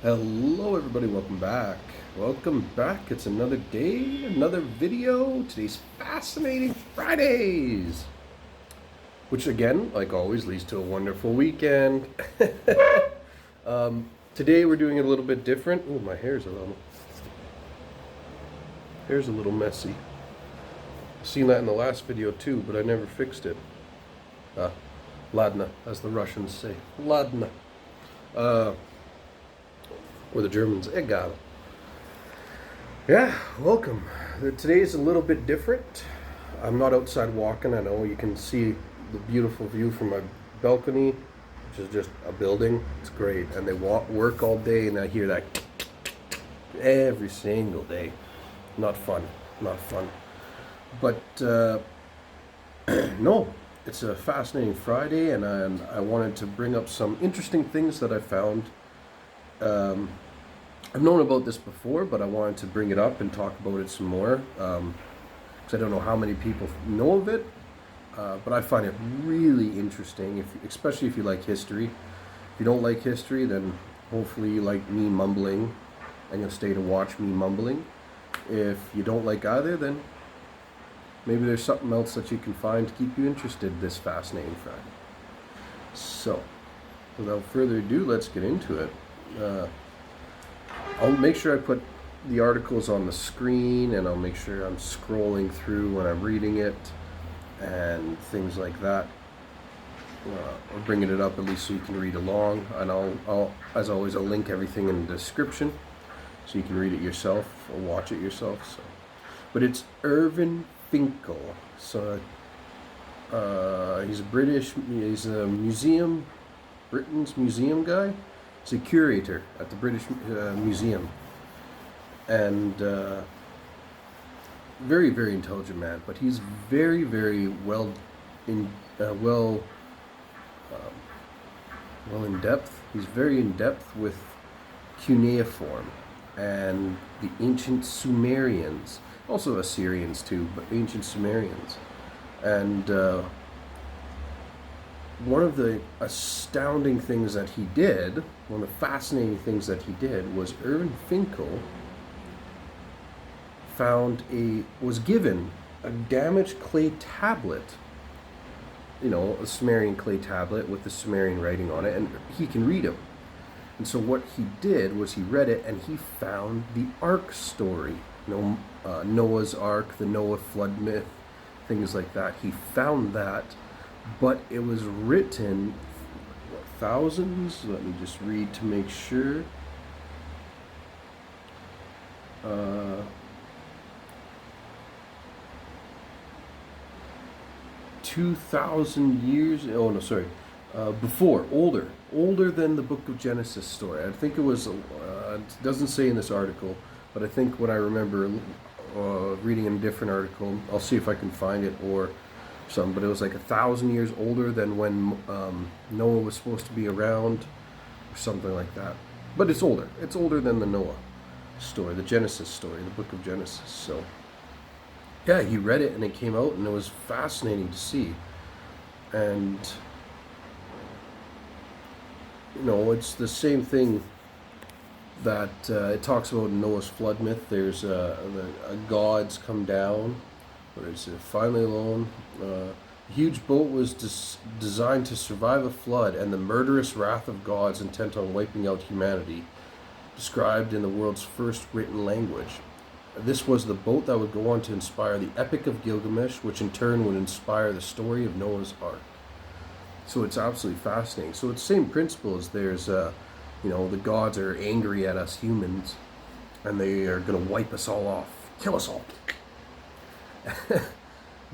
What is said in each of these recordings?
Hello everybody, welcome back. Welcome back. It's another day, another video. Today's Fascinating Fridays. Which again, like always, leads to a wonderful weekend. Today we're doing it a little bit different. Oh, my hair's a little messy. I've seen that in the last video too, but I never fixed it. Ladna, as the Russians say. Ladna. Or the Germans, egal. Yeah, welcome. Today's a little bit different. I'm not outside walking. I know you can see the beautiful view from my balcony, which is just a building. It's great. And they work all day, and I hear that every single day. Not fun. Not fun. But no, it's a fascinating Friday, and I wanted to bring up some interesting things that I found. I've known about this before, but I wanted to bring it up and talk about it some more, because I don't know how many people know of it, but I find it really interesting, especially if you like history. If you don't like history, then hopefully you like me mumbling, and you'll stay to watch me mumbling. If you don't like either, then maybe there's something else that you can find to keep you interested this fascinating Friday. So, without further ado, let's get into it. I'll make sure I put the articles on the screen, and I'll make sure I'm scrolling through when I'm reading it and things like that. Or bringing it up at least so you can read along, and I'll as always, I'll link everything in the description so you can read it yourself or watch it yourself. So, but it's Irving Finkel. So he's a British. He's a Britain's museum guy. He's a curator at the British Museum, and very, very intelligent man. But he's very, very well in depth. He's very in depth with cuneiform and the ancient Sumerians, also Assyrians too, but ancient Sumerians, and one of the astounding things that he did, one of the fascinating things that he did, was Irving Finkel was given a damaged clay tablet, a Sumerian clay tablet with the Sumerian writing on it, and he can read them. And so what he did was he read it, and he found the Ark story, Noah's Ark, the Noah flood myth, things like that. He found that, but it was written thousands. Let me just read to make sure. 2,000 years. Oh no, sorry. Before, older than the Book of Genesis story. I think it was. It doesn't say in this article, but I think what I remember reading in a different article. I'll see if I can find it or some. But it was like 1,000 years older than when Noah was supposed to be around, or something like that. But it's older. It's older than the Noah story, the Genesis story, the Book of Genesis. So yeah, he read it and it came out, and it was fascinating to see. And it's the same thing that it talks about in Noah's flood myth. There's the gods come down, or it's finally alone. A huge boat was designed to survive a flood and the murderous wrath of gods intent on wiping out humanity, described in the world's first written language. This was the boat that would go on to inspire the Epic of Gilgamesh, which in turn would inspire the story of Noah's Ark. So it's absolutely fascinating. So it's the same principle as there's, the gods are angry at us humans, and they are going to wipe us all off, kill us all.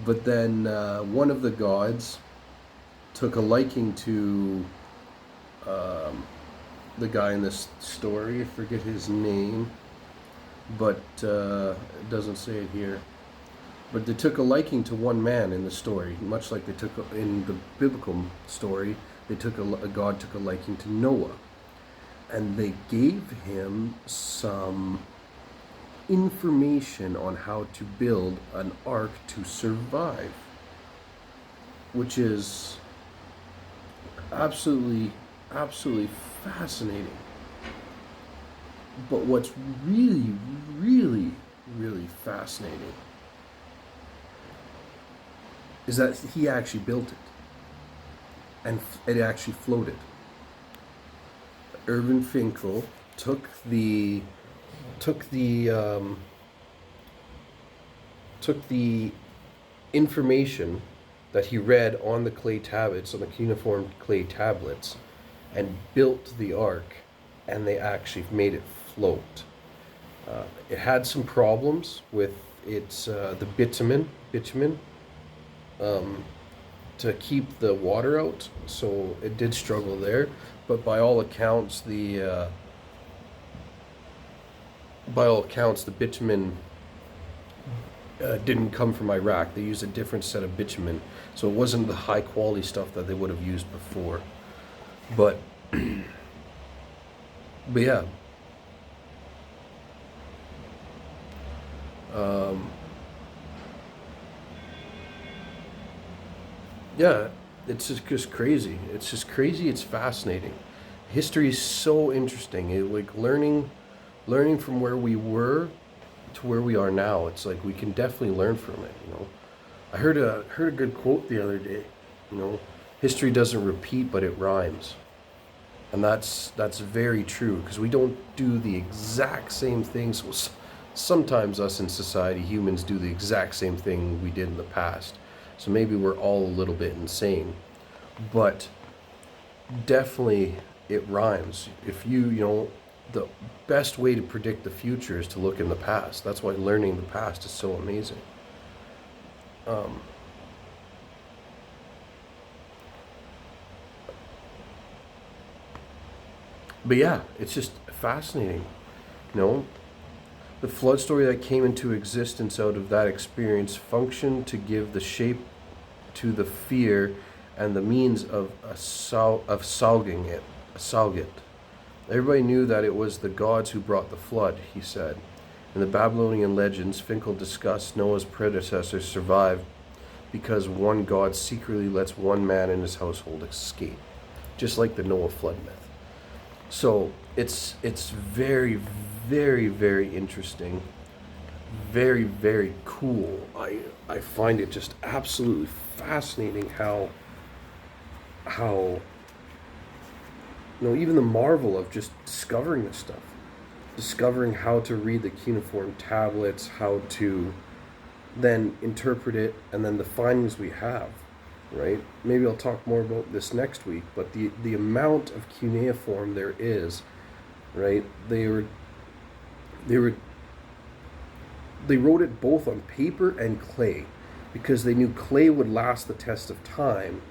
But then one of the gods took a liking to the guy in this story. I forget his name, but it doesn't say it here. But they took a liking to one man in the story, much like they took in the biblical story. God took a liking to Noah, and they gave him some information on how to build an ark to survive, which is absolutely fascinating. But what's really, really, really fascinating is that he actually built it, and it actually floated. Irving Finkel took the took the um, took the information that he read on the clay tablets, on the cuneiform clay tablets, and built the ark, and they actually made it float. It had some problems with its the bitumen um, to keep the water out, so it did struggle there. But by all accounts, the bitumen didn't come from Iraq. They used a different set of bitumen, so it wasn't the high quality stuff that they would have used before. But but yeah, um, yeah, it's just crazy. It's just crazy. It's fascinating. History is so interesting. Like learning from where we were to where we are now. It's like we can definitely learn from it. I heard a good quote the other day. You know, history doesn't repeat, but it rhymes, and that's very true because we don't do the exact same things. Well, sometimes us in society, humans, do the exact same thing we did in the past. So maybe we're all a little bit insane, but definitely it rhymes. If the best way to predict the future is to look in the past. That's why learning the past is so amazing. Um, but yeah, it's just fascinating. You know, the flood story that came into existence out of that experience functioned to give the shape to the fear and the means of solving it. Everybody knew that it was the gods who brought the flood, he said. In the Babylonian legends, Finkel discussed Noah's predecessors survived because one god secretly lets one man in his household escape, just like the Noah flood myth. So it's very, very, very interesting, very, very cool. I find it just absolutely fascinating how even the marvel of just discovering this stuff, discovering how to read the cuneiform tablets, how to then interpret it, and then the findings we have, right? Maybe I'll talk more about this next week, but the amount of cuneiform there is, right? They wrote it both on paper and clay because they knew clay would last the test of time,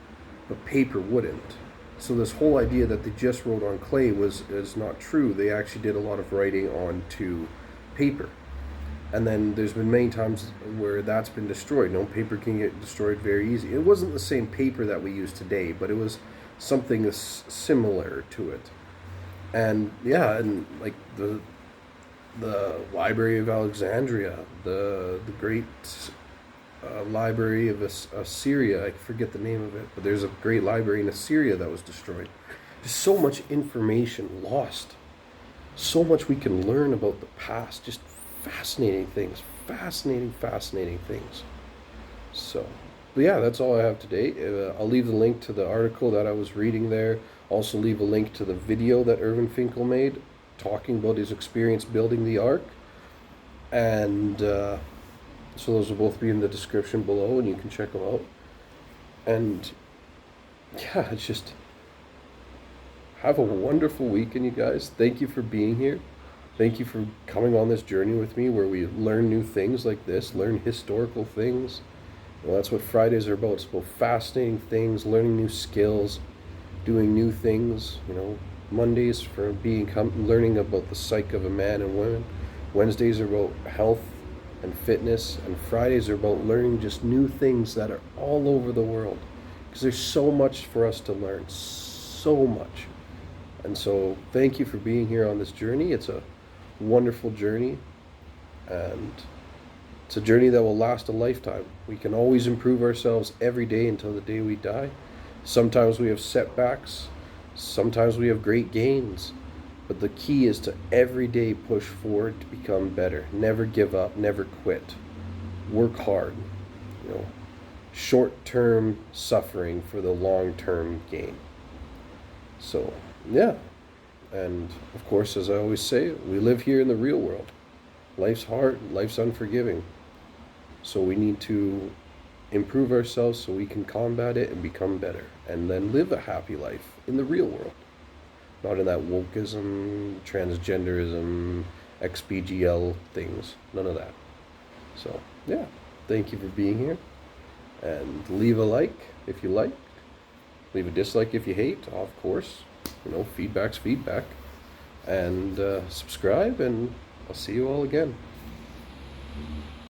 but paper wouldn't. So this whole idea that they just wrote on clay is not true. They actually did a lot of writing onto paper. And then there's been many times where that's been destroyed. Paper can get destroyed very easy. It wasn't the same paper that we use today, but it was something similar to it. And yeah, and like the Library of Alexandria, the great library of Assyria. I forget the name of it, but there's a great library in Assyria that was destroyed. There's so much information lost. So much we can learn about the past. Just fascinating things. Fascinating things. So, but yeah, that's all I have today. I'll leave the link to the article that I was reading there. Also leave a link to the video that Irving Finkel made talking about his experience building the ark. And so those will both be in the description below, and you can check them out. And yeah, it's just have a wonderful weekend, you guys. Thank you for being here. Thank you for coming on this journey with me where we learn new things like this, learn historical things. Well, that's what Fridays are about. It's about fascinating things, learning new skills, doing new things. Mondays for learning about the psyche of a man and woman. Wednesdays are about health and fitness, and Fridays are about learning just new things that are all over the world, because there's so much for us to learn, so much. And so thank you for being here on this journey. It's a wonderful journey, and it's a journey that will last a lifetime. We can always improve ourselves every day until the day we die. Sometimes we have setbacks, sometimes we have great gains, But the key is to every day push forward to become better. Never give up, never quit. Work hard. You know, short-term suffering for the long-term gain. So, yeah. And of course, as I always say, we live here in the real world. Life's hard, life's unforgiving. So we need to improve ourselves so we can combat it and become better. And then live a happy life in the real world. Not in that wokeism, transgenderism, XBGL things. None of that. So, yeah. Thank you for being here. And leave a like if you like. Leave a dislike if you hate, of course. You know, feedback's feedback. And subscribe, and I'll see you all again.